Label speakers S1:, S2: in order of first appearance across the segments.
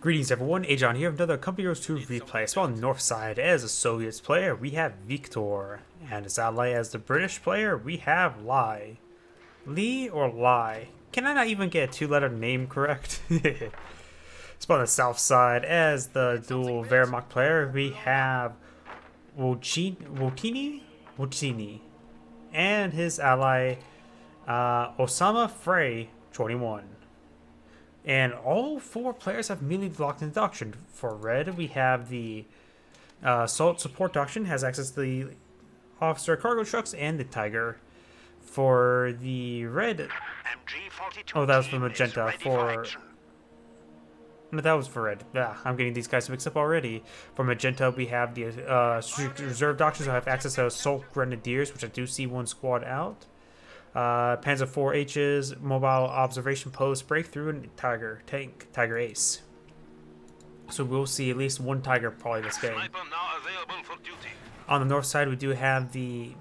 S1: Greetings everyone, Agion here with another Company Heroes 2 replay. So on the north side, as a Soviets player, we have Viktor. And as ally as the British player, we have Lie. Lee or Lie? Can I not even get a two-letter name correct? So on the south side, as the dual Wehrmacht player, we have Wojtini? And his ally, osamafraih21. And all four players have melee locked-in doctrine. For red, we have the assault support doctrine, has access to the officer cargo trucks and the tiger. For the red, oh, that was for magenta. No, that was for red. Yeah, I'm getting these guys mixed up already. For magenta, we have the reserve doctrines who have access to assault grenadiers, which I do see one squad out. Panzer 4H's, mobile observation post, breakthrough, and tiger ace. So we'll see at least one tiger probably this game. On the north side, we do have the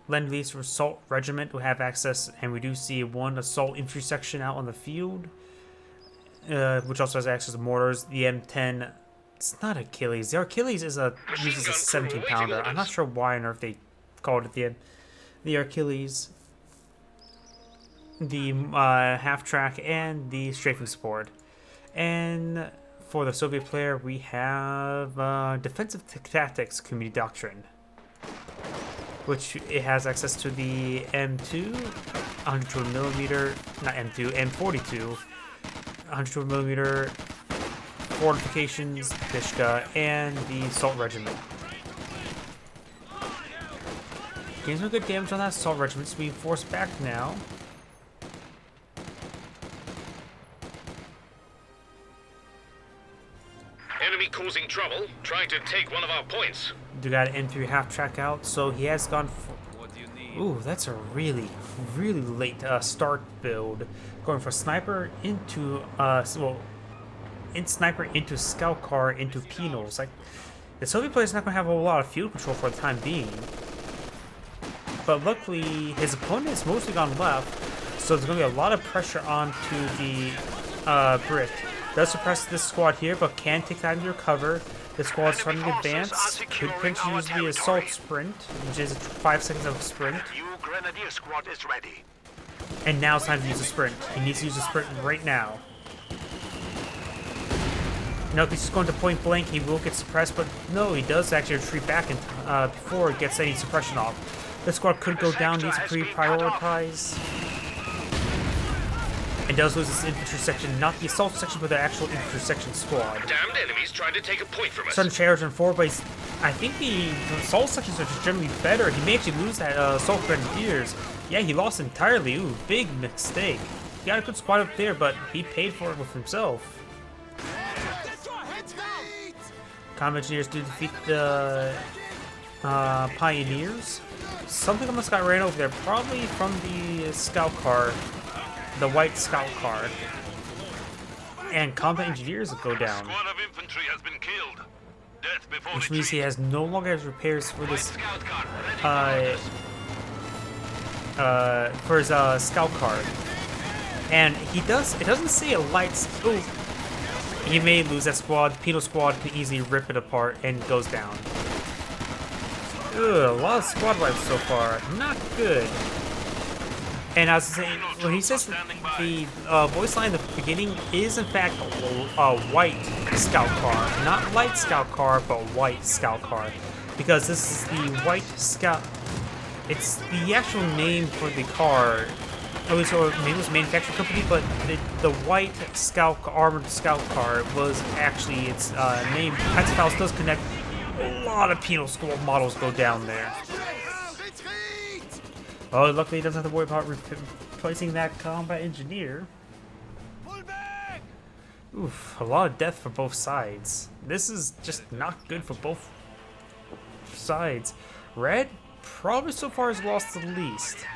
S1: Lend-Lease Assault Regiment who have access, and we do see one assault infantry section out on the field, which also has access to mortars. The M10, it's not Achilles. The Achilles uses a 17-pounder. I'm not sure why on earth they called it the Achilles. The half-track, and the strafing support. And for the Soviet player, we have defensive tactics community doctrine, which it has access to the M2, 102mm, not M2, M42, 102mm fortifications, Pishka, and the assault regiment. Getting some good damage on that assault regiment, so we force back now.
S2: Enemy causing trouble, trying to take one of our points.
S1: You got an M3 half track out, so he has gone for... Ooh, that's a really late start build. Going for sniper into, sniper into scout car into penals. Like, the Soviet player's not going to have a whole lot of field control for the time being. But luckily, his opponent is mostly gone left, so there's going to be a lot of pressure onto the Brit. Does suppress this squad here, but can take time to recover. The squad's starting to advance. Could potentially use the assault sprint, which is 5 seconds of sprint.
S2: Grenadier squad is ready.
S1: And now it's time to use a sprint. He needs to use a sprint right now. No, if he's just going to point blank, he will get suppressed, but no, he does actually retreat back before it gets any suppression off. This squad could go down, needs to pre-prioritize. And does lose this infantry section, not the assault section, but the actual infantry section squad.
S2: Damned enemies trying to take a point from us.
S1: Sudden charge on 4, but I think the assault sections are just generally better. He may actually lose that assault grenadiers. Yeah, he lost entirely. Ooh, big mistake. He got a good squad up there, but he paid for it with himself. Combat engineers do defeat the pioneers. Something almost got ran over there, probably from the scout car. The white scout car. And combat engineers go down.
S2: Squad of infantry has been killed. Death before
S1: which means he has no longer has repairs for this for his scout car. And it doesn't say a light he may lose that squad. Penal squad can easily rip it apart and goes down. Ugh, a lot of squad wipes so far. Not good. And I was saying, when he says the voice line at the beginning is in fact a white scout car. Not light scout car, but white scout car. Because this is the white scout. It's the actual name for the car. Maybe it was a manufacturing company, but the white scout armored scout car was actually its name. Panzer does connect. A lot of penal school models go down there. Oh, luckily he doesn't have to worry about replacing that combat engineer. Oof, a lot of death for both sides. This is just not good for both sides. Red, probably so far has lost the least.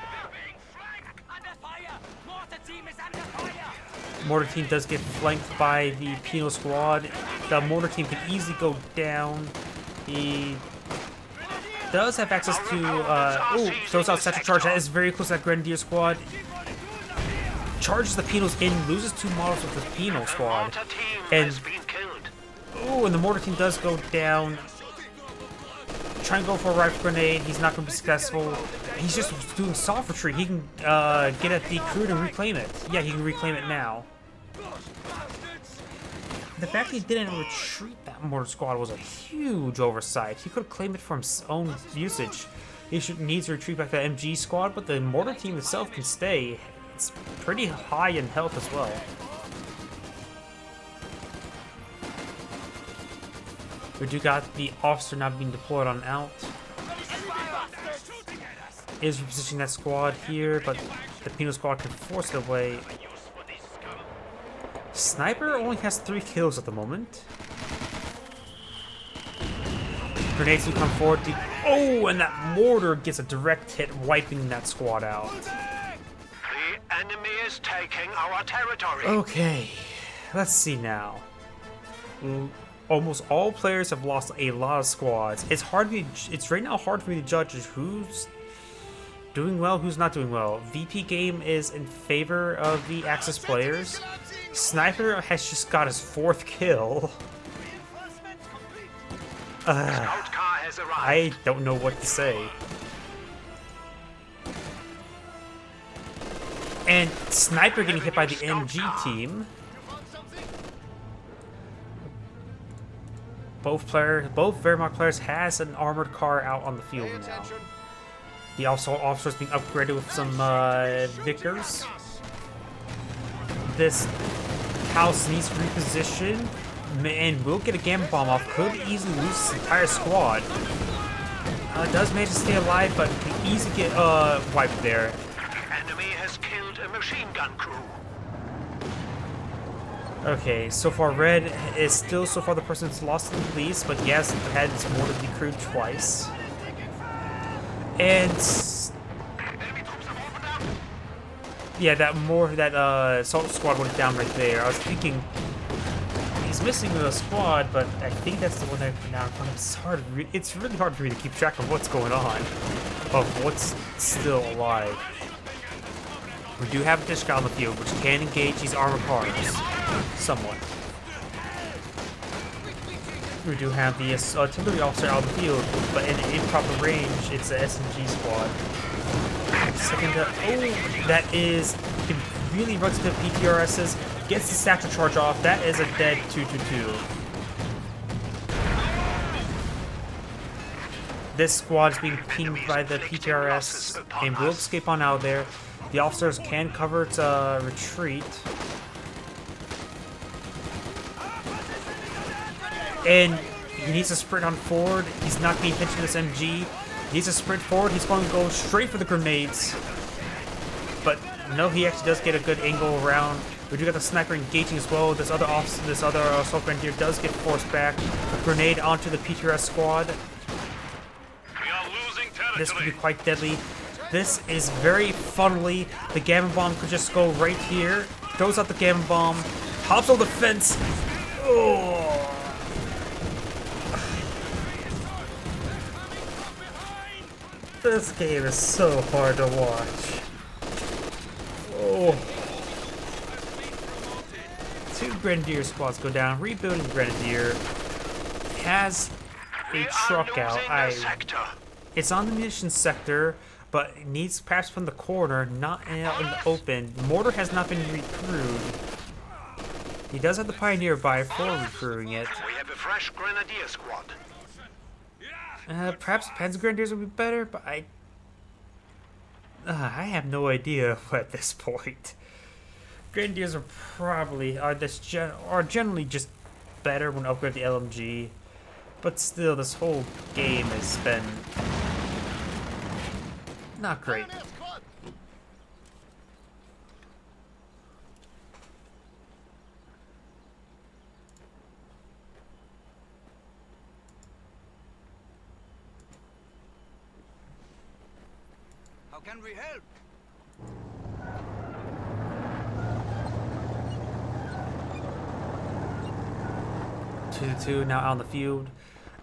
S1: Mortar team does get flanked by the penal squad. The mortar team can easily go down. He does have access to, throws out central charge. That is very close to that Grenadier squad. charges the penals in, loses 2 models with the penal squad, and Ooh, and the mortar team does go down. Try and go for a rifle grenade. He's not going to be successful. He's just doing soft retreat. He can get at the crude and reclaim it. Yeah, he can reclaim it now. The fact he didn't retreat that mortar squad was a huge oversight. He could have claimed it for his own usage. He needs to retreat back to the MG squad, but the mortar team itself can stay. It's pretty high in health as well. We do got the officer not being deployed on out. Is repositioning that squad here, but the penal squad can force it away. Sniper only has 3 kills at the moment. Grenades do come forward. Oh, and that mortar gets a direct hit, wiping that squad out.
S3: The enemy is taking our territory.
S1: Okay, let's see now. Almost all players have lost a lot of squads. It's right now hard for me to judge who's doing well, who's not doing well. VP game is in favor of the Axis players. Sniper has just got his 4th kill. I don't know what to say. And Sniper getting hit by the MG team. Both Wehrmacht players has an armored car out on the field now. The officer's being upgraded with some Vickers. This house needs to reposition and will get a gamma bomb off. Could easily lose his entire squad. Does manage to stay alive, but can easily get wiped there.
S3: Enemy has killed a machine gun crew.
S1: Okay, so far Red is still so far the person that's lost the least, but he has had his mortar decrewed twice. And yeah, that assault squad went down right there. I was thinking he's missing a squad, but I think that's the one that put down in front of him. It's really hard for me to keep track of what's going on, of what's still alive. We do have a dish guy on the field, which can engage these armored cars somewhat. We do have the artillery officer out on the field, but in improper range, it's the SMG squad. Second, that is, he really runs into PTRSs, gets the satchel charge off. That is a dead 222. This squad is being pinged by the PTRS and will escape on out of there. The officers can cover its retreat. And he needs to sprint on forward. He's not paying attention to this MG. He needs to sprint forward. He's going to go straight for the grenades. But no, he actually does get a good angle around. We do got the sniper engaging as well. This other assault grenadier does get forced back. A grenade onto the PTRS squad.
S2: We are losing territory.
S1: This could be quite deadly. This is very funnily. The gamma bomb could just go right here. Throws out the gamma bomb. Hops on the fence. Oh. This game is so hard to watch. Oh. 2 Grenadier squads go down. Rebuilding Grenadier has a truck out. It's on the munitions sector, but it needs perhaps from the corner, not out in the open. Mortar has not been recruited. He does have the Pioneer by for recruiting it.
S3: We have a fresh Grenadier squad.
S1: Perhaps Panzer Grenadiers would be better, but I have no idea at this point. Grenadiers are probably are generally just better when upgraded the LMG, but still, this whole game has been not great.
S3: How can we help?
S1: 2-2 now out on the field.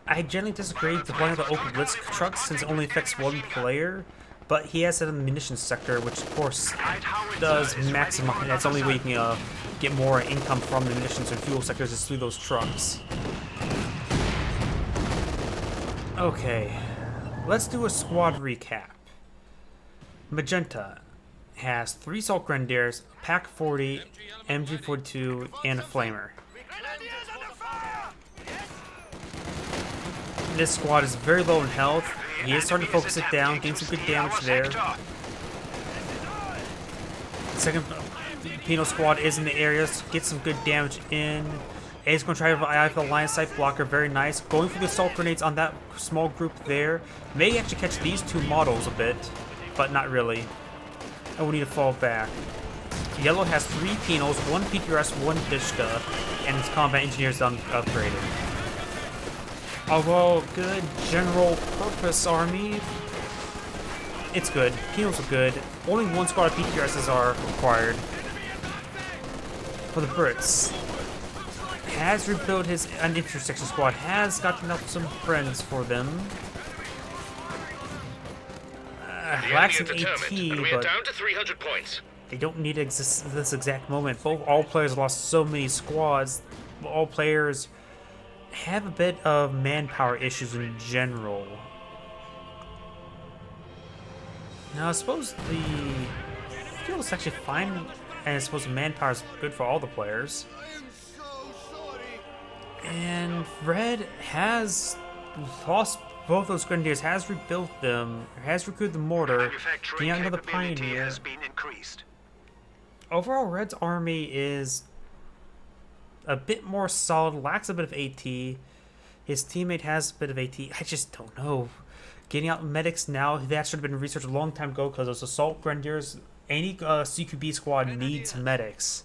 S1: I generally disagree with one of the open blitz trucks since it only affects 1 player, but he has it in the munitions sector, which of course does maximize. That's the only way you can get more income from the munitions and fuel sectors is through those trucks. Okay, let's do a squad recap. Magenta has 3 Assault Grenadiers, Pack 40, MG42, and a Flamer. This squad is very low in health. He is starting to focus it down, getting some good damage there. Second Penal squad is in the area, so get some good damage in. A's going to try to eye for the line of sight blocker, very nice. Going for the assault grenades on that small group there. May actually catch these 2 models a bit, but not really. And we need to fall back. Yellow has 3 Penals, 1 PTRS, 1 Dishka, and its combat engineers done upgraded. Overall, good general purpose army. It's good. Penals are good. Only 1 squad of PTRSs are required. For the Brits, has rebuilt his intersection squad, has gotten up some friends for them. Lacks an AT,
S2: but down to 300 points.
S1: They don't need to exist at this exact moment. All players lost so many squads. All players have a bit of manpower issues in general. Now, I suppose the field is actually fine, and I suppose manpower is good for all the players. And Red has lost both those Grenadiers, has rebuilt them, has recruited the mortar, getting out another Pioneer.
S3: Has been increased.
S1: Overall, Red's army is a bit more solid, lacks a bit of AT. His teammate has a bit of AT. I just don't know. Getting out medics now, that should have been researched a long time ago because those assault grenadiers, any CQB squad needs medics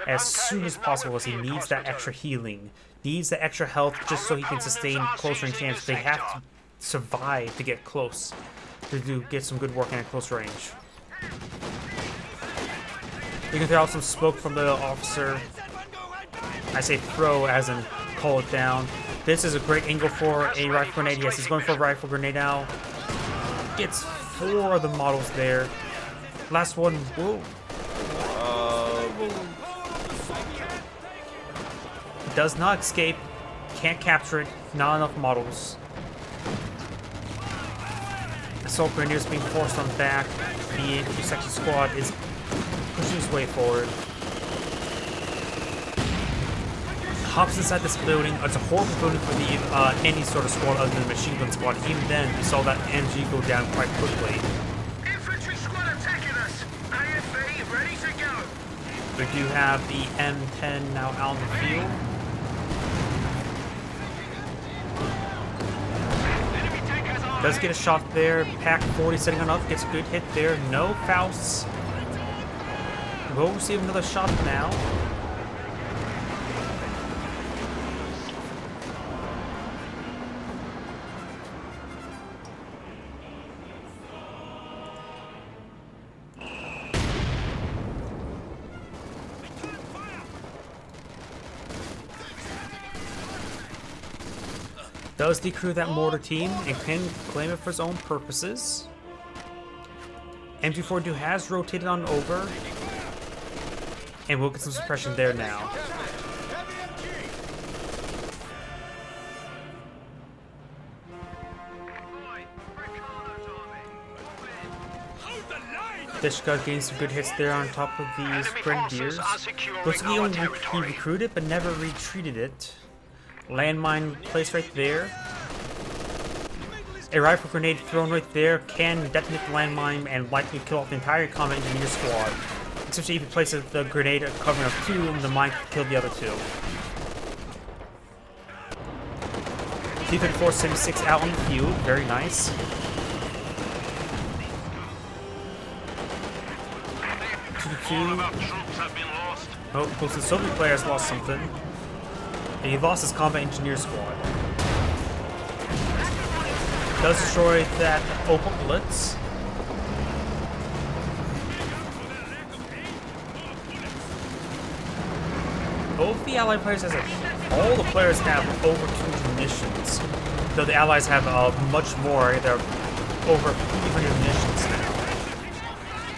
S1: as soon as possible because he needs that extra healing, needs that extra health just so he can sustain close range damage. They have to survive to get close, to get some good work in at close range. You can throw out some smoke from the officer. I say throw as in call it down. This is a great angle for a rifle grenade. Yes, he's going for a rifle grenade now. Gets 4 of the models there. Last one. Whoa. Does not escape. Can't capture it. Not enough models. Assault Grenadiers being forced on back. The infantry section squad is pushing his way forward. Hops inside this building. It's a horrible building for the any sort of squad other than the machine gun squad. Even then, we saw that MG go down quite quickly.
S3: Infantry squad attacking us. AFB ready to go.
S1: We do have the M10 now out in the field. Does get a shot there. Pack 40 setting on up. Gets a good hit there. No Faust. We'll receive another shot now. Does decrew that mortar team and can claim it for his own purposes. MG42 has rotated on over, and we'll get some suppression there now. Dishka getting some good hits there on top of these Grenadiers. Looks like he recruited but never retreated it. Landmine placed right there. A rifle grenade thrown right there can detonate the landmine and likely kill off the entire combat engineer squad. Especially if you place the grenade covering of 2, and the mine can kill the other 2. T-34-76 out on the field, very nice. Oh, close to the Soviet player has lost something. And he lost his combat engineer squad. Does destroy that Opal Blitz. Both the Allied players all the players have over 200 munitions. Though the Allies have much more. They're over 300 munitions now.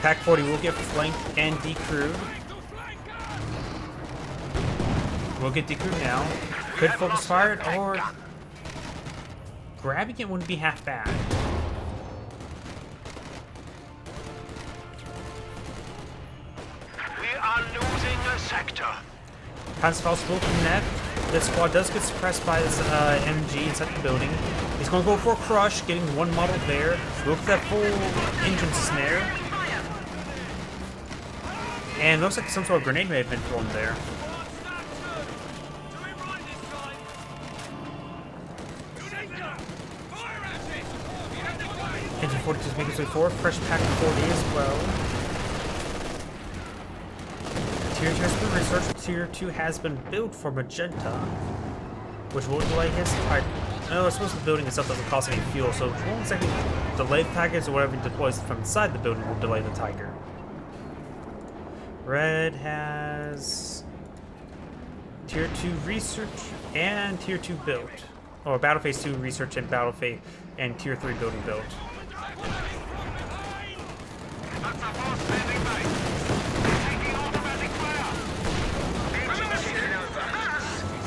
S1: Pack 40 will get flanked and decrewed. We'll get decrewed now. Could focus fire or grabbing it wouldn't be half bad.
S3: We are losing a sector.
S1: Panzerfaust will connect. This squad does get suppressed by this MG inside the building. He's going to go for a crush, getting one model there. Look at that full engine snare. And looks like some sort of grenade may have been thrown there. Engine 42 is making its way forward. Fresh pack 40 as well. Tier 2 has been researched. Tier 2 has been built for Magenta, which will delay his type. No, I suppose the building itself doesn't cost any fuel, so it won't exactly delay the package, or whatever deploys from inside the building will delay the Tiger. Red has Tier 2 research and Tier 2 built. Or Battle Phase 2 research and Battle Phase and Tier 3 building built.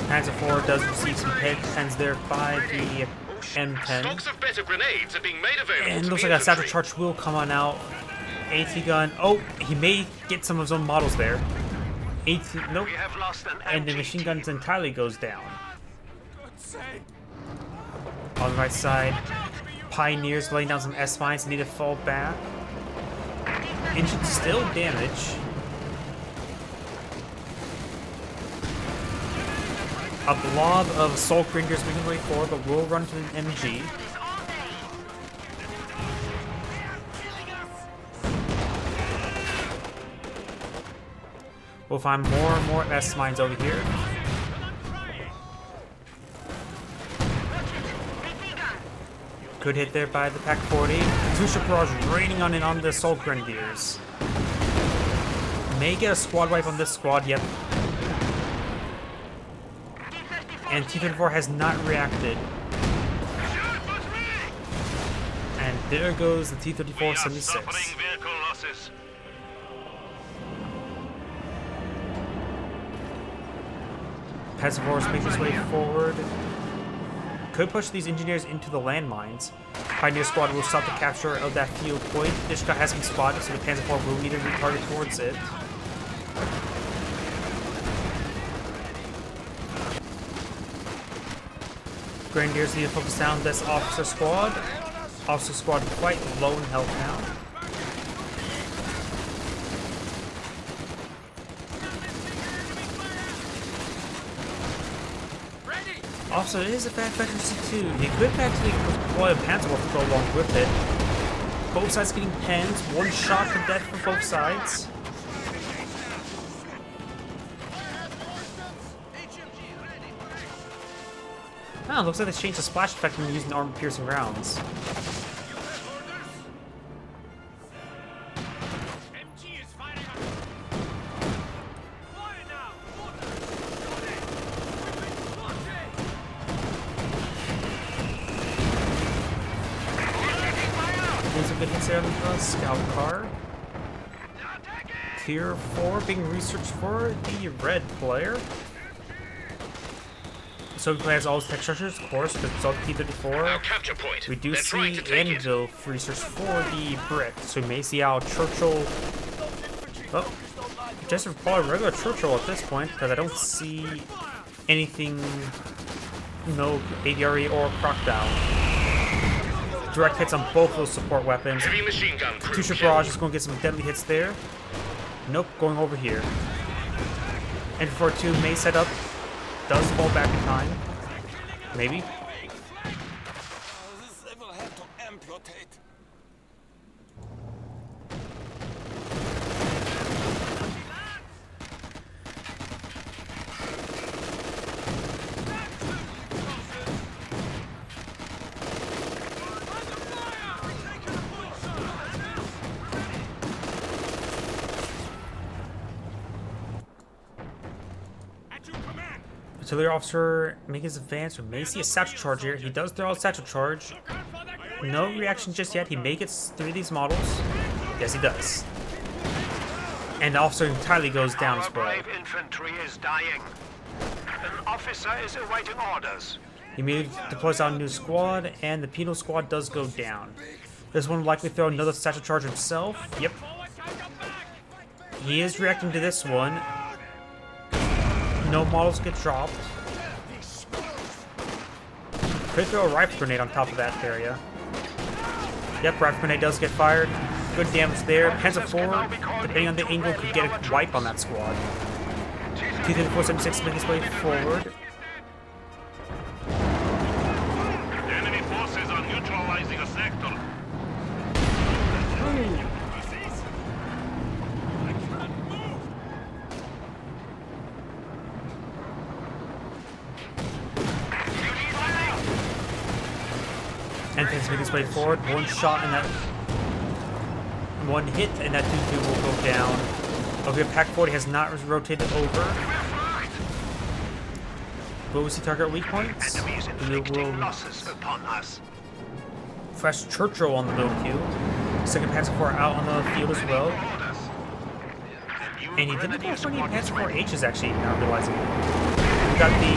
S1: Panzer IV does receive some head tens there by the M10.
S2: Stocks of better grenades are being made available.
S1: And
S2: to
S1: looks
S2: the
S1: like a satchel
S2: infantry.
S1: charge will come on out. AT gun. Oh, he may get some of his own models there. AT. Nope.
S3: We have lost an
S1: And the
S3: MG
S1: machine
S3: team.
S1: guns entirely goes down. On the right side, Pioneers laying down some S-mines, need to fall back. Engine still damaged. A blob of assault grenadiers making their way forward, but will run to an MG. We'll find more and more S-mines over here. Good hit there by the Pack 40. Two-ship barrage raining on the assault grenadiers. May get a squad wipe on this squad, yep. And T-34 has not reacted. And there goes the T-34 76.
S3: Vehicle losses.
S1: Panzer IV makes its way forward. Could push these engineers into the landmines. Pioneer squad will stop the capture of that field point. Ishka has been spotted, so the Panzer IV will need to retarget towards it. Grenadiers need to focus down this officer squad. Officer squad quite low in health now. Also, it is a bad Veteran C2. You could actually deploy a Panzer Wolf to go along with it. Both sides getting pens, one shot to death for both sides. Oh, looks like they changed the splash effect when using armor-piercing rounds. There's a good hits there on the scout car. Tier 4 being researched for the red player. So he has all his tech structures, of course, because it's all
S2: Our
S1: T-34.
S2: capture point.
S1: We do
S2: They're trying
S1: see
S2: to take it.
S1: Anvil research for the Brit, so we may see how Churchill. Oh, just probably regular Churchill at this point, because I don't see anything. No AVRE or Crocodile. Direct hits on both those support weapons.
S2: Heavy machine gun crew
S1: Two-ship
S2: killed.
S1: barrage is going to get some deadly hits there. Nope, going over here. And for 2 may set up. Does fall back in time. Maybe.
S3: They will have to amputate.
S1: Artillery officer making his advance. We may see a satchel charge here. He does throw out a satchel charge. No reaction just yet. He may get through these models. Yes, he does. And the officer entirely goes down
S3: Our
S1: as well.
S3: brave infantry is dying. An officer is awaiting orders.
S1: He immediately deploys out a new squad, and the penal squad does go down. This one will likely throw another satchel charge himself. Yep. He is reacting to this one. No models get dropped. Could throw a rifle grenade on top of that area. Yep, rifle grenade does get fired. Good damage there. Panzer IV, depending on the angle, could get a wipe on that squad. 23476 making his way forward.
S2: Enemy forces are neutralizing a sector.
S1: And things making his way forward. One shot and that. One hit and that 2-2 will go down. Okay, Pack 40 has not rotated over. Will we see target weak points? We will. Fresh Churchill on the middle queue. Second Panzer IV out on the field as well. And he didn't go for any Panzer IVHs actually, now realizing. We got the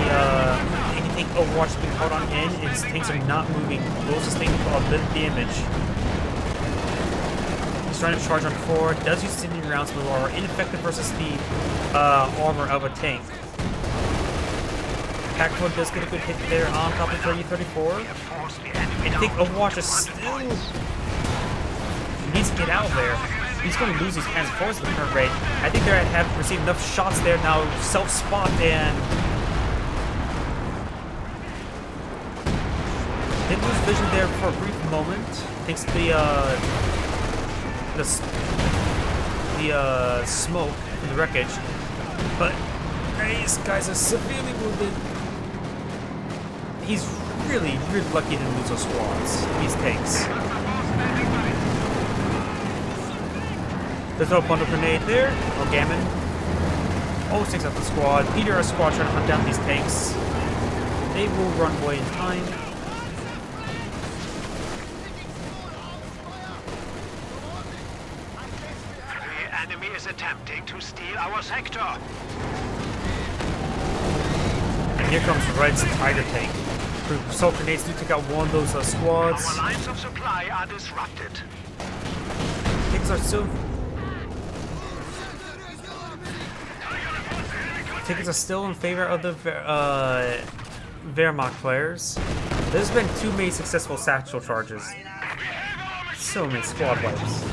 S1: anti-tank Overwatch being held on in, and his tanks are not moving. Will sustain a bit of damage. He's trying to charge on forward, does use sending rounds, but are ineffective versus the armor of a tank. Pack 4 does get a good hit there on top of 30-34. And I think Overwatch is still... He needs to get out of there. He's going to lose these Panzer IVs at the current rate. I think they have received enough shots there now, self-spot, and... Did lose vision there for a brief moment. Takes the smoke from the wreckage. But these guys are severely wounded. He's really, really lucky to lose those squads. These tanks. There's no bundle grenade there. No Gammon. Almost takes out the squad. Peter and squad trying to hunt down these tanks. They will run away in time.
S3: The enemy is attempting to steal our sector.
S1: And here comes Red's Tiger tank. Assault grenades do take out one of those squads.
S3: Our lines of supply are disrupted.
S1: Tanks are still in favor of the Wehrmacht players. There's been too many successful satchel charges. So many squad wipes.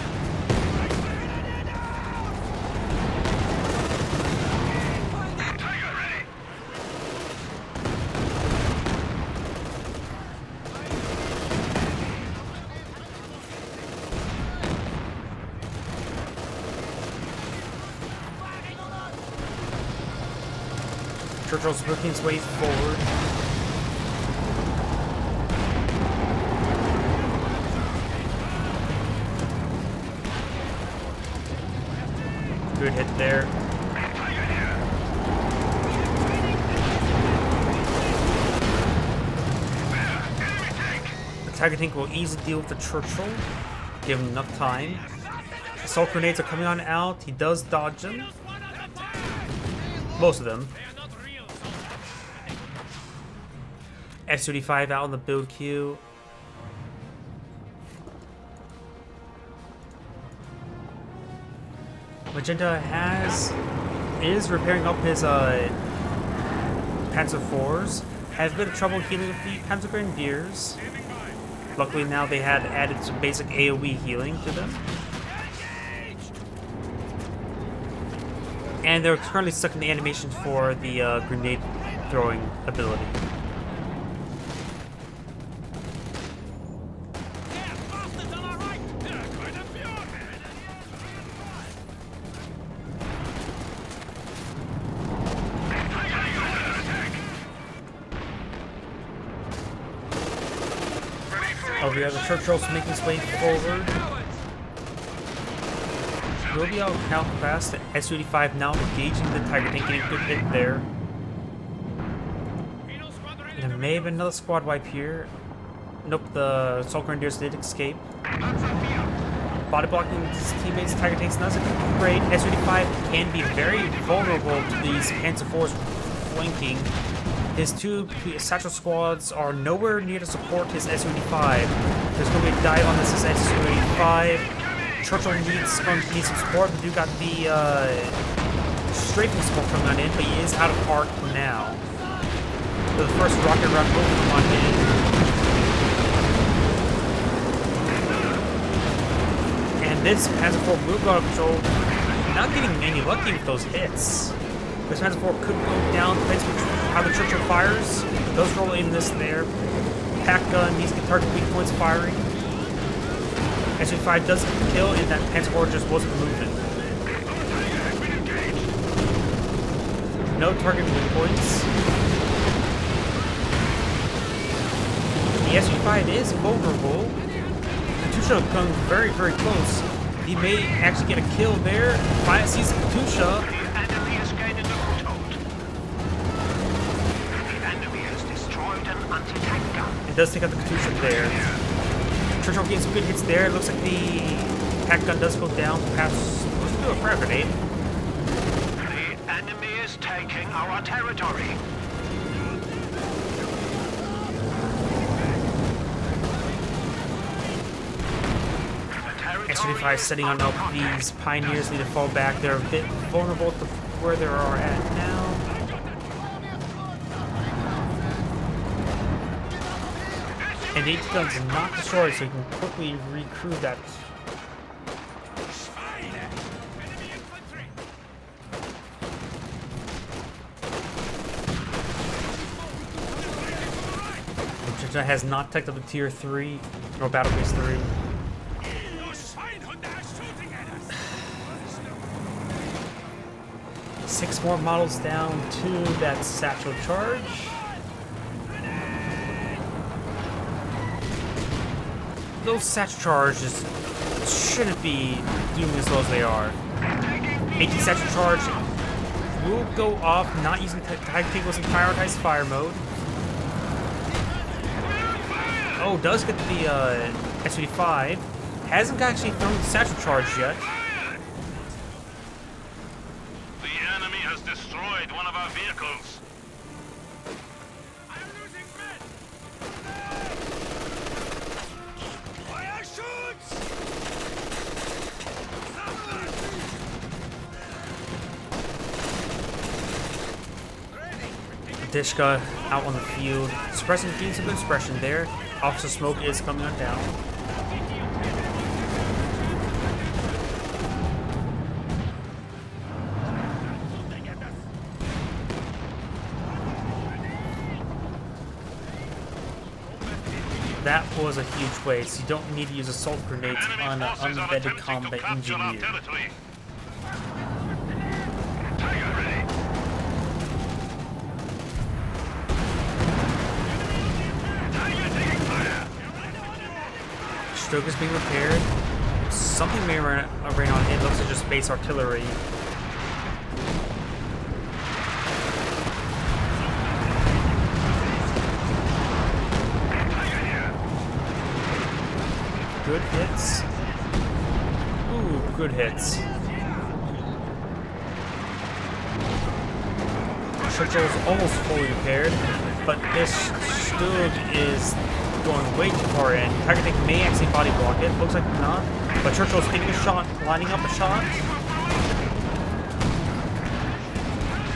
S1: Churchill's working his way forward. Good hit there. The Tiger tank will easily deal with the Churchill, give him enough time. Assault grenades are coming on out. He does dodge them. Most of them. S-35 out on the build queue. Magenta is repairing up his Panzer IVs. Has a bit of trouble healing with the Panzer Grenadiers. Luckily now they had added some basic AoE healing to them. And they're currently stuck in the animations for the grenade throwing ability. We have the Churchill's making his way forward. Will be out how fast. S-35 now engaging the Tiger tank, getting a good hit there. And there may have been another squad wipe here. Nope, the Assault Grenadiers did escape. Body blocking his teammates' Tiger tanks not great. S-35 can be very vulnerable to these Panzer IVs flanking His two satchel squads are nowhere near to support his Su-85. There's going to be a dive on this Su-85. Churchill needs some support, but you got the strafing support coming on in, but he is out of arc now. So the first rocket run will come on in. And this Panzer IV will go out of control, not getting any lucky with those hits. This Panzer IV could go down, depends how the Churchill fires. Does roll in this there. Pack gun needs to target weak points firing. Su-5 does kill, and that Panzer IV just wasn't moving. No target weak points. The Su-5 is vulnerable. Katusha comes very, very close. He may actually get a kill there. Finally sees Katusha.
S3: The enemy has gained a foothold. The enemy has destroyed an anti-tank gun.
S1: It does take out the Katusha there. Churchill getting some good hits there. It looks like the pack gun does go down. Perhaps let's do a fire grenade.
S3: The enemy is taking our territory.
S1: Su-35 setting on up. These pioneers need to fall back. They're a bit vulnerable to where they are at now. And the AT gun's not destroyed, so you can quickly recrew that. Which has not teched up the tier 3 or battle base 3. 6 more models down to that satchel charge. Those satchel charges shouldn't be doing as low as they are. 18 satchel charge will go off, not using Tiger Tankles in prioritized fire mode. Oh, does get the Su-85. Hasn't actually thrown the satchel charge yet.
S2: Destroyed one of our vehicles.
S3: I'm losing men. Fire shoots.
S1: Dishka out on the field, suppressing gains of expression there. Officer Smoke is coming on down. That was a huge waste. You don't need to use assault grenades on an unvetted combat engineer. Stroke is being repaired. Something may rain on it. It looks like just base artillery. Good hits. Ooh, good hits. Churchill's almost fully repaired, but this Stug is going way too far in. Tiger Tank may actually body block it. Looks like not. But Churchill's taking a shot, lining up a shot.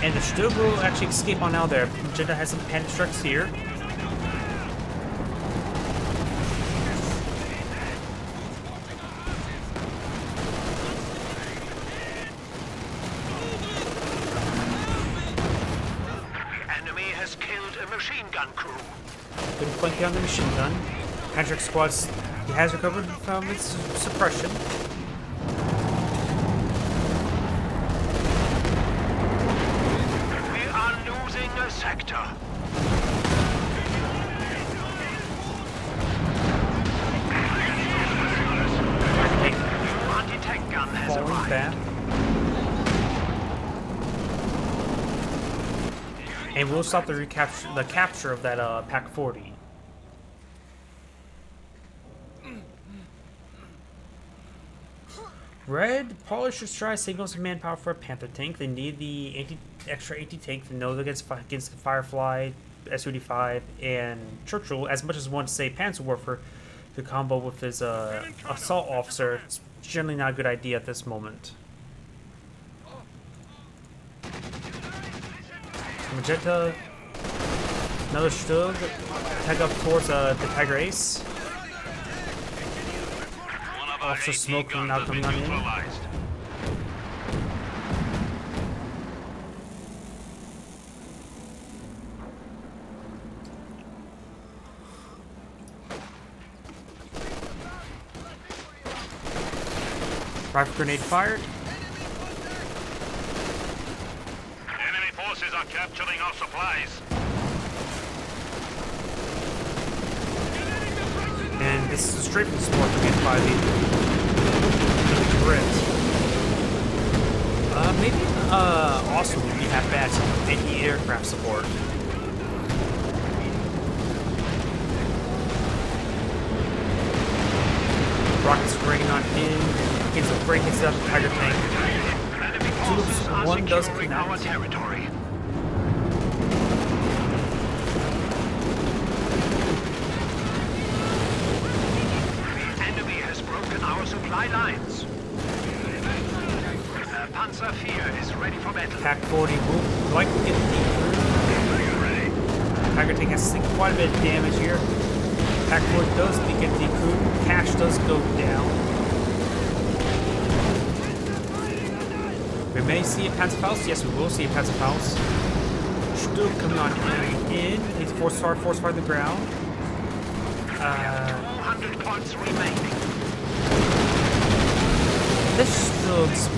S1: And the Stug will actually escape on out there. Magenta has some panic strikes here. Good flanking on the machine gun. Patrick squads, he has recovered from its suppression.
S3: We are losing a sector. Anti-tank gun has
S1: Falling back. And we'll stop the capture of that Pack 40. Red, Polish should try signals of manpower for a Panther tank. They need the extra anti-tank to know against the Firefly SU-85 and Churchill, as much as one to say Panzerwerfer, to combo with his assault officer, it's generally not a good idea at this moment. Magenta, another Stug, tag up towards the Tiger Ace. Officer Smoke now coming on in. Rifle grenade fired.
S2: Enemy forces are capturing our supplies.
S1: And this is a strafing support against by the Brit. Maybe also would be half bad some anti-aircraft support. Rockets spraying on in. Gets a break hits up the Tiger tank. Tulips, one does connect.
S3: Territory. The enemy has broken our supply lines. Panzer IV is ready for battle.
S1: Pack 40 will likely get deep through. Tiger tank has taken quite a bit of damage here. Pack 40 does get deep through. Cash does go down. We may see a Panzerfaust. Yes, we will see a Panzerfaust. Still coming on in. He's force fire on the ground.
S3: 400 points remaining.
S1: This Stug's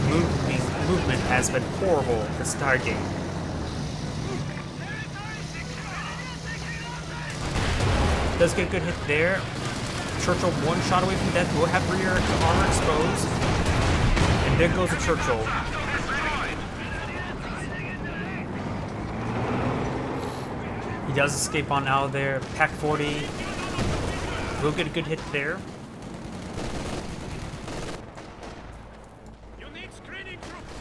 S1: movement has been horrible this entire game. Does get a good hit there. Churchill one shot away from death. Will have rear armor exposed. And there goes the Churchill. He does escape on out of there. Pack 40 will get a good hit there.
S3: You need screening troops.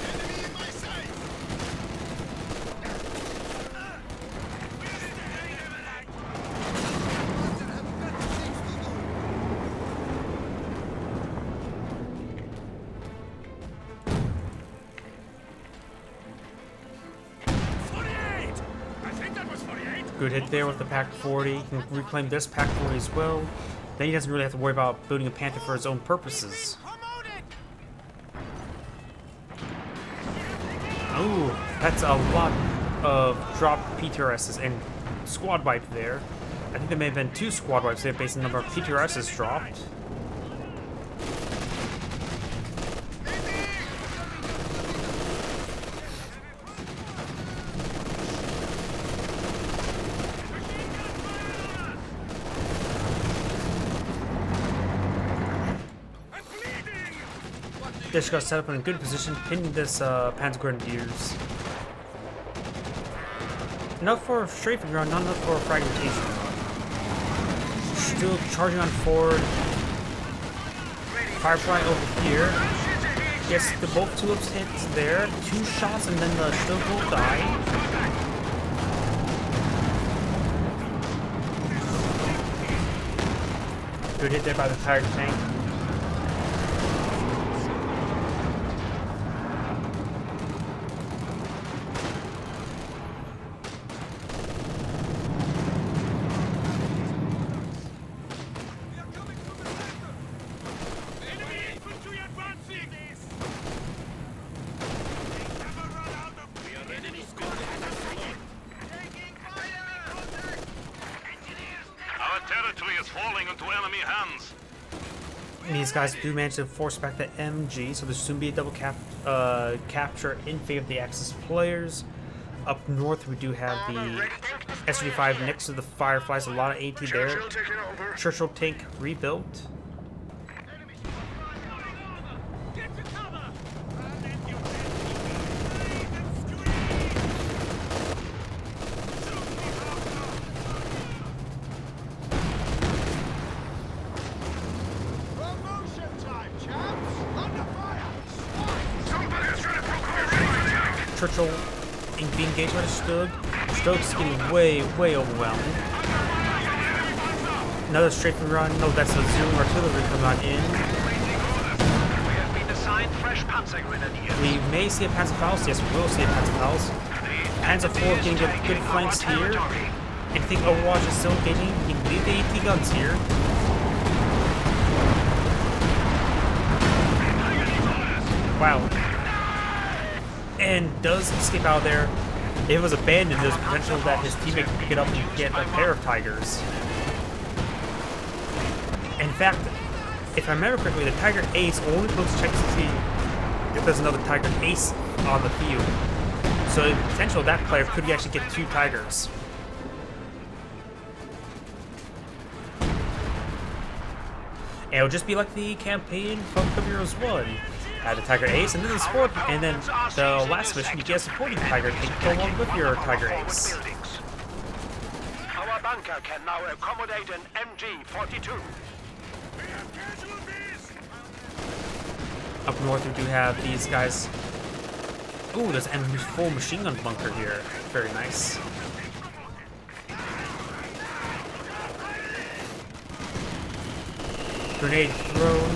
S3: Enemy in my sight.
S1: Good hit there with the Pack 40. He can reclaim this Pack 40 as well. Then he doesn't really have to worry about building a Panther for his own purposes. Ooh, that's a lot of dropped PTRSs and squad wipe there. I think there may have been 2 squad wipes there based on the number of PTRSs dropped. Just got set up in a good position, pinning this Panzer Grenadiers. Enough for strafing ground, not enough for fragmentation. Still charging on forward. Firefly over here. Gets the both tulips hits there. 2 shots and then the still will die. Good hit there by the Tiger tank. These guys do manage to force back the MG, so there'll soon be a double capture in favor of the Axis players. Up north, we do have the SU-5 next to the Fireflies, a lot of AT there. Churchill tank rebuilt. Churchill being engaged by the Stug. Stug's getting way overwhelmed. Another strafing run. No, that's a Zoom artillery coming on in. We may see a Panzerfaust. Yes, we will see a Panzerfaust. Panzer IV getting good flanks here. I think Overwatch is still engaging. You can leave the AT guns here. Wow. And does escape out of there. If it was abandoned, there's potential that his teammate can pick it up and get a pair of Tigers. In fact, if I remember correctly, the Tiger Ace only goes to check to see if there's another Tiger Ace on the field. So the potential that player could actually get 2 Tigers. And it'll just be like the campaign from Heroes 1. Had a Tiger Ace, and then the support, and then the last mission you get a supporting Tiger can go along with your Tiger Ace.
S3: Our bunker can now accommodate an MG-42.
S1: Up north, we do have these guys. Ooh, there's an enemy full machine gun bunker here. Very nice. Grenade thrown.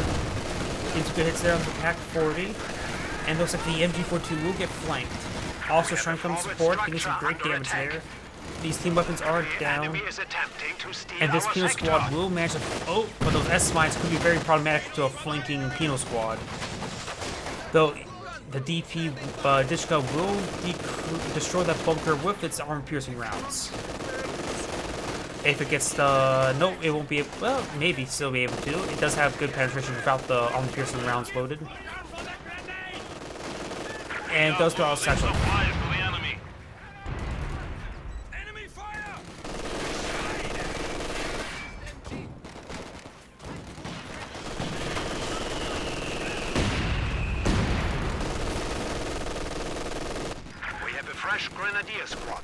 S1: Into good hits there on the PAC-40. And looks like the MG-42 will get flanked. Also trying to come support, getting some great damage there. These team weapons are down. And this Penal Squad will manage to... Oh, but those S-mines could be very problematic to a flanking Penal Squad. Though the DP Dishka will destroy that bunker with its armor-piercing rounds. If it gets the... No, it won't be able... Well, maybe still be able to. It does have good penetration without the armor-piercing rounds loaded. And it does go out satchel.
S3: We have a fresh Grenadier squad.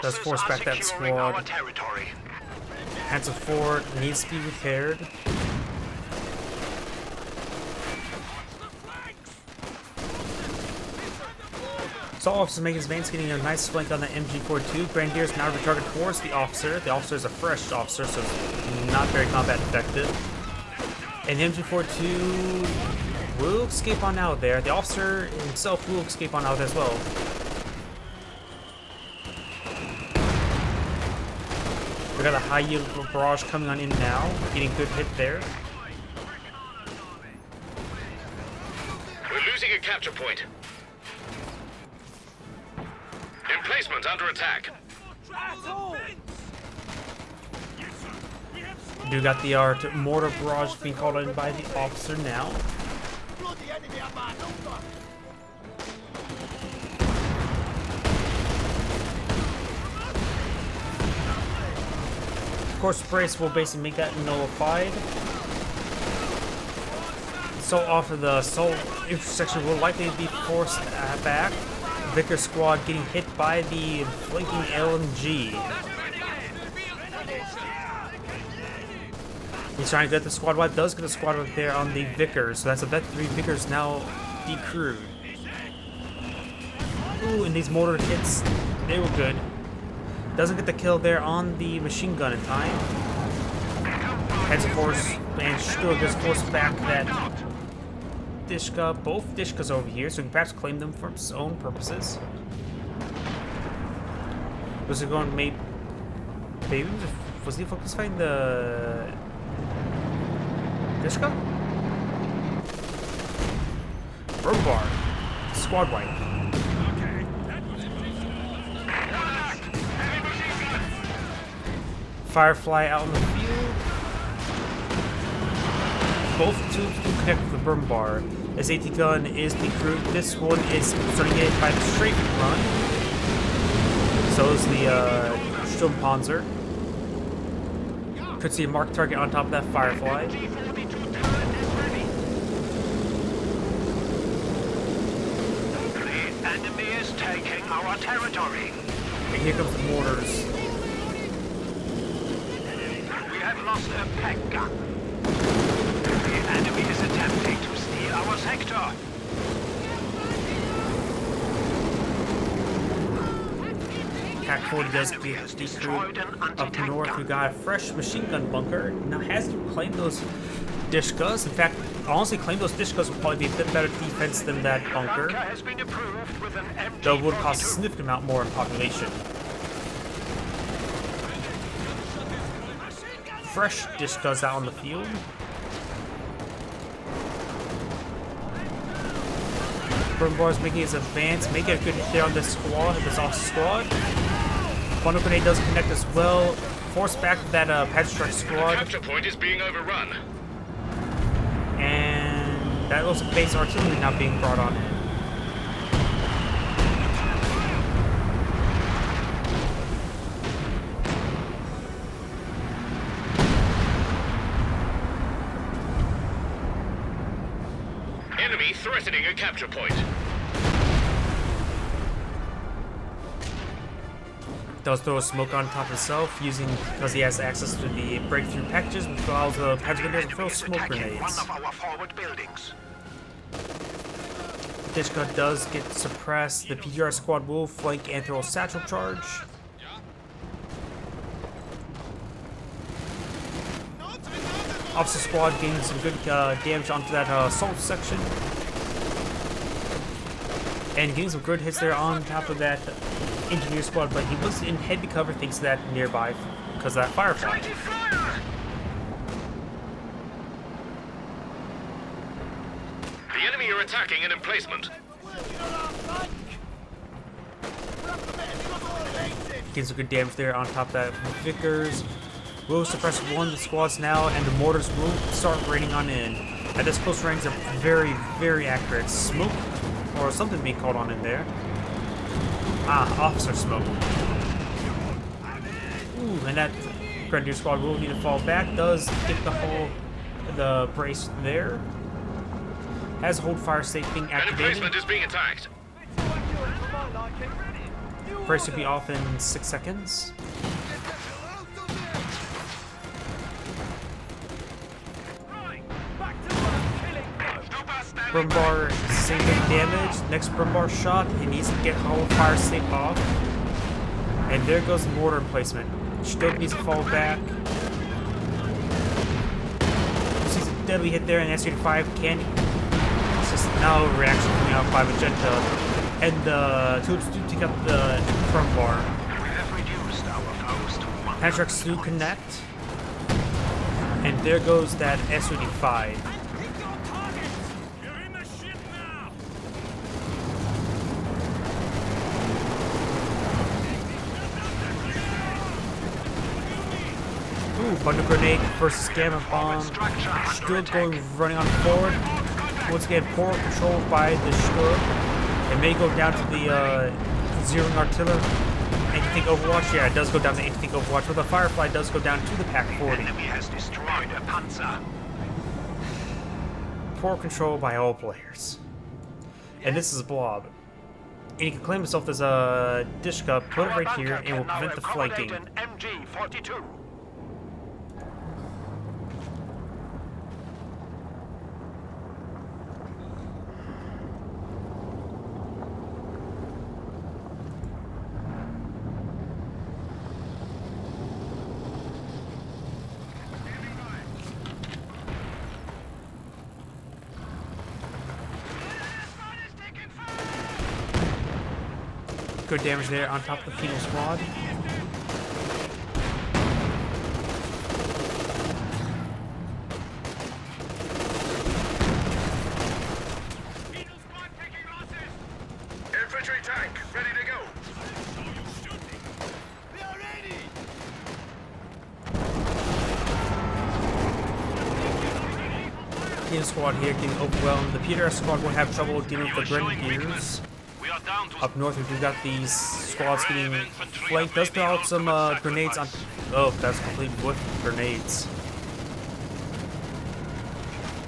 S1: Does force back that squad. Hands of Ford needs to be repaired. Assault officer making his veins, getting a nice flank on the MG-42. Grenadier is now retargeted towards the officer. The officer is a fresh officer, so it's not very combat effective. And the MG-42 will escape on out there. The officer himself will escape on out as well. We got a high yield barrage coming on in now, getting a good hit there.
S2: We're losing a capture point. Emplacement under attack.
S1: We do got the mortar barrage being called in by the officer now. Of course, brace will basically make that nullified. So off of the Soul intersection will likely be forced back. Viktor squad getting hit by the flanking LMG. He's trying to get the squad wipe. Does get a squad wipe there on the Vickers. So that's a bet 3 Vickers now decrewed. Ooh, and these mortar hits, they were good. Doesn't get the kill there on the machine gun in time. Heads force and Sturg is forced back that Dishka, both Dishkas over here, so we can perhaps claim them for his own purposes. Was it going maybe was he focused fighting the Dishka? Robar. Squad wipe. Firefly out in the field. Both tubes do connect with the burn bar. This AT gun is decrewed. This one is starting to get by the straight run. So is the Sturmpanzer. Could see a marked target on top of that Firefly.
S3: our territory.
S1: And here comes the mortars.
S3: We have lost a pack gun. The enemy is attempting to steal our sector.
S1: Pack 40 does get destroyed. Up north, we got a fresh machine gun bunker. Now, has he claimed those Dishkas? In fact, honestly, claim those Dishkas would probably be a bit better defense than that bunker.
S3: Has been approved with an MG
S1: Though it would cost a significant amount more in population. Fresh Dishkas out on the field. Brimbar's making his advance, making a good hit there on this squad, this off squad. Bundle grenade does connect as well. Force back that Patrick squad.
S2: Capture point is being overrun.
S1: And that looks like base artillery not being brought on.
S2: Enemy threatening a capture point.
S1: Does throw a smoke on top himself, because he has access to the breakthrough packages, which allows the Patrick to throw smoke grenades.
S3: One of our forward buildings.
S1: Dishka does get suppressed. The PGR squad will flank and throw a satchel charge. Officer squad gaining some good damage onto that assault section. And getting some good hits there on top of that engineer squad, but he was in heavy cover thanks to that nearby because of that firefly.
S2: The enemy are attacking an emplacement.
S1: Getting some good damage there on top of that. Vickers will suppress one of the squads now, and the mortars will start raining on in. At this close range, they're very, very accurate. Smoke, or something being called on in there. Officer smoke. Ooh, and that Grenadier squad will need to fall back. Does get the brace there. Has hold fire safe being
S2: An
S1: activated.
S2: emplacement is being attacked.
S1: Brace will be off in 6 seconds. Brimbar same damage. Next Brimbar shot, he needs to get hollow fire safe off. And there goes the mortar emplacement. Still needs to fall back. Sees a deadly hit there, and S-35 can. It's just no reaction coming out by Magenta. And the troops do take up the Brimbar. Patrick's do connect. And there goes that S-35. Bundle grenade versus gamma bomb. Still running on forward. Once again, poor control by the Sturm. It may go down to the zeroing artillery. Anything Overwatch? Yeah, it does go down to anything Overwatch. But the Firefly does go down to the Pack 40.
S3: Enemy has destroyed a Panzer.
S1: Poor control by all players. And this is Blob. And he can claim himself as a Dishka, put it right here, and will prevent the flanking.
S3: MG-42.
S1: Good damage there on top of the penal squad.
S3: Infantry tank, ready to go.
S1: Penal squad here getting overwhelmed. The PDR squad will have trouble dealing with the Grenadiers. Up north, we've got these squads getting flanked. Does throw out some grenades on. Oh, that's complete with grenades.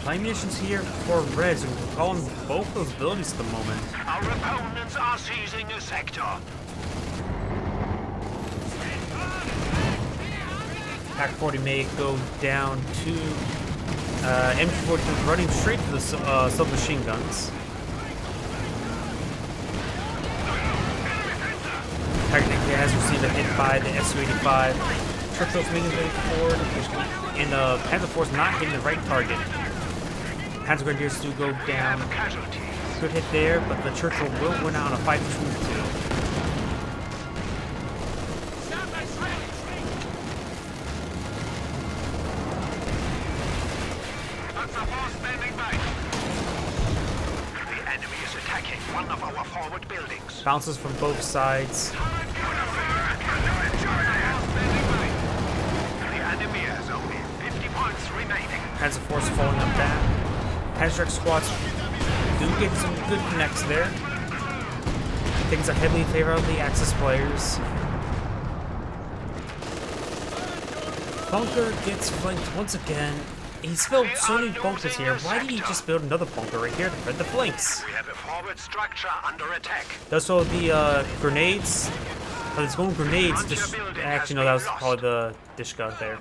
S1: Playing missions here for Reds, and we're calling both those abilities at the moment.
S3: Our opponents are seizing a sector.
S1: Pack 40 may go down to MG42 running straight to the submachine guns. Technically has received a hit by the Su-85. Churchill's making his way forward, and Panzer IV is not hitting the right target. Panzer Grenadiers do go down. Good hit there, but the Churchill will win out on a fight between the two.
S3: The enemy is attacking one of our forward buildings.
S1: Bounces from both sides.
S3: The enemy has only 50 points remaining.
S1: Panzer Force falling up back. Panzer squads do get some good connects there. Things are heavily in favor of the Axis players. Bunker gets flanked once again. He's built so many bunkers here. Why did he just build another bunker right here to defend the flanks?
S3: We have a forward structure under attack.
S1: Also, the grenades. His own grenades. Actually, no, that was probably the Dishka there.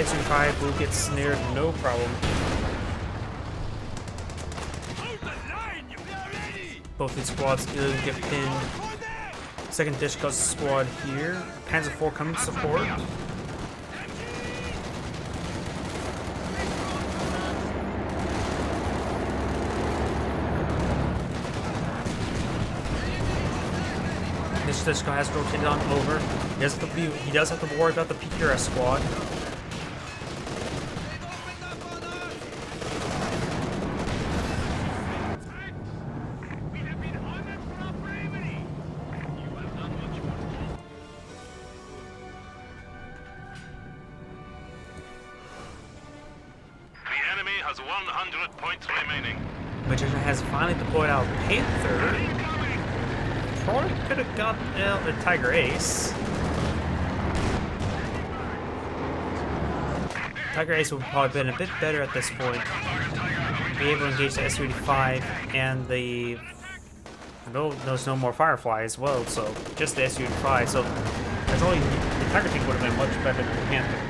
S1: Su-5 will get snared, no problem. Both these squads will get pinned. Second Dishka squad here. Panzer IV coming to support. This Dishka has rotated on over. He does have to worry about the PQRS squad.
S2: Has 100 points remaining.
S1: Magician has finally deployed out Panther. Probably could have got the Tiger Ace. Tiger Ace would probably been a bit better at this point. Be able to engage the Su-85 and the... No, there's no more Firefly as well, so just the Su-85. So that's only the Tiger tank would have been much better than the Panther.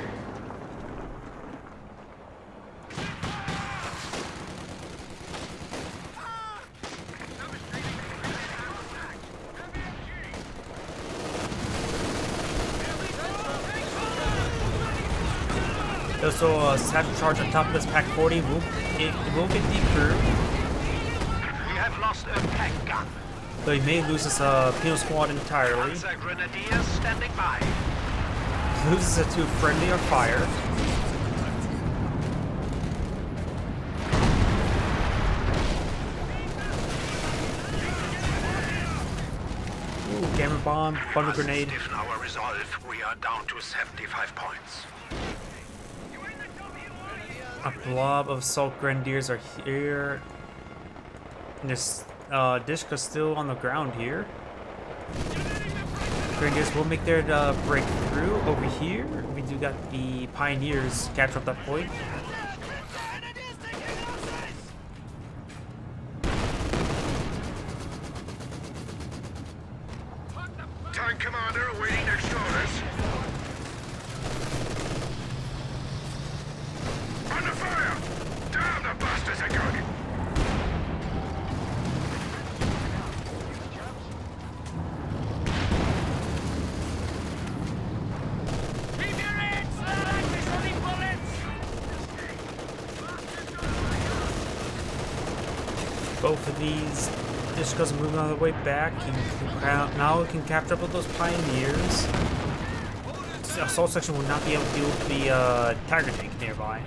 S1: So satchel charge on top of this Pack 40 it will get decrewed.
S3: We have lost a pack gun.
S1: But he may lose his penal squad entirely.
S3: Panzer Grenadiers standing by.
S1: Loses it to friendly or fire. Ooh, gamma bomb, bundle grenade.
S3: Stiffen our resolve. We are down to 75 points.
S1: A blob of assault grenadiers are here. And this Dishka still on the ground here. Grenadiers will make their breakthrough over here. We do got the Pioneers capture up that point.
S3: Tank commander awaiting next orders. Under fire! Damn, the bastards are good! Keep your heads, lad! There's only bullets!
S1: Both of these Dishkas moving on the way back. Now he can capture up with those Pioneers. The assault section will not be able to deal with the Tiger tank nearby.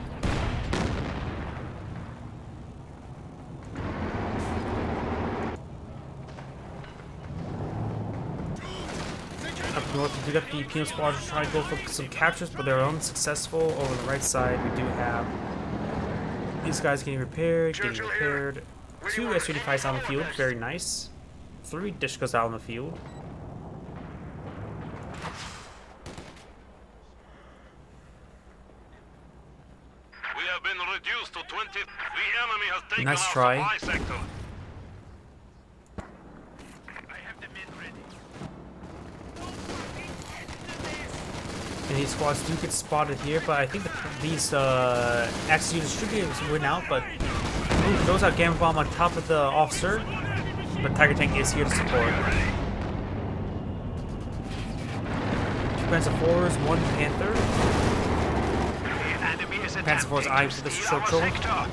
S1: Up north, we do got the penal squadron trying to go for some captures, but they're unsuccessful. Over the right side, we do have these guys getting repaired, getting repaired. 2 Su-85s on the field, very nice. 3 Dishkas out on the field.
S2: have been reduced to 20. The enemy has taken
S1: Nice
S2: our
S1: try.
S2: supply sector.
S3: I have the men ready.
S1: And these squads do get spotted here, but I think these XU distributors win out, but ooh, throws out Gamma Bomb on top of the officer. But Tiger Tank is here to support. 2 Panzer IVs, 1 Panther.
S3: The enemy is
S1: Panzer IV's eye for the
S3: steal
S1: short
S3: our
S1: troll.
S3: sector.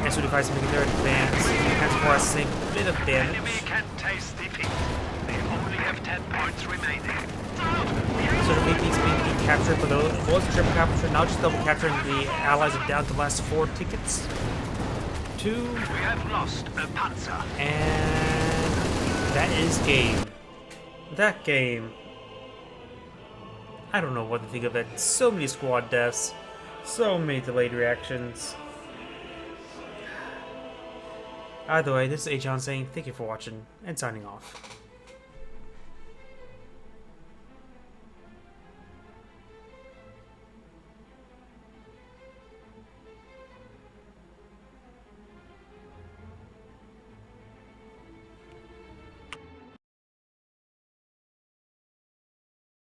S1: SU-5 is making their advance. Panzer IV has the same bit of
S3: Enemy
S1: damage.
S3: can taste defeat. They only have 10 points remaining.
S1: So the VP's being captured, but it was triple capture, now just double capturing. The allies are down to the last 4 tickets. 2,
S3: We have lost a panzer.
S1: and that is game. That game. I don't know what to think of it. So many squad deaths, so many delayed reactions. Either way, this is Agion saying thank you for watching and signing off.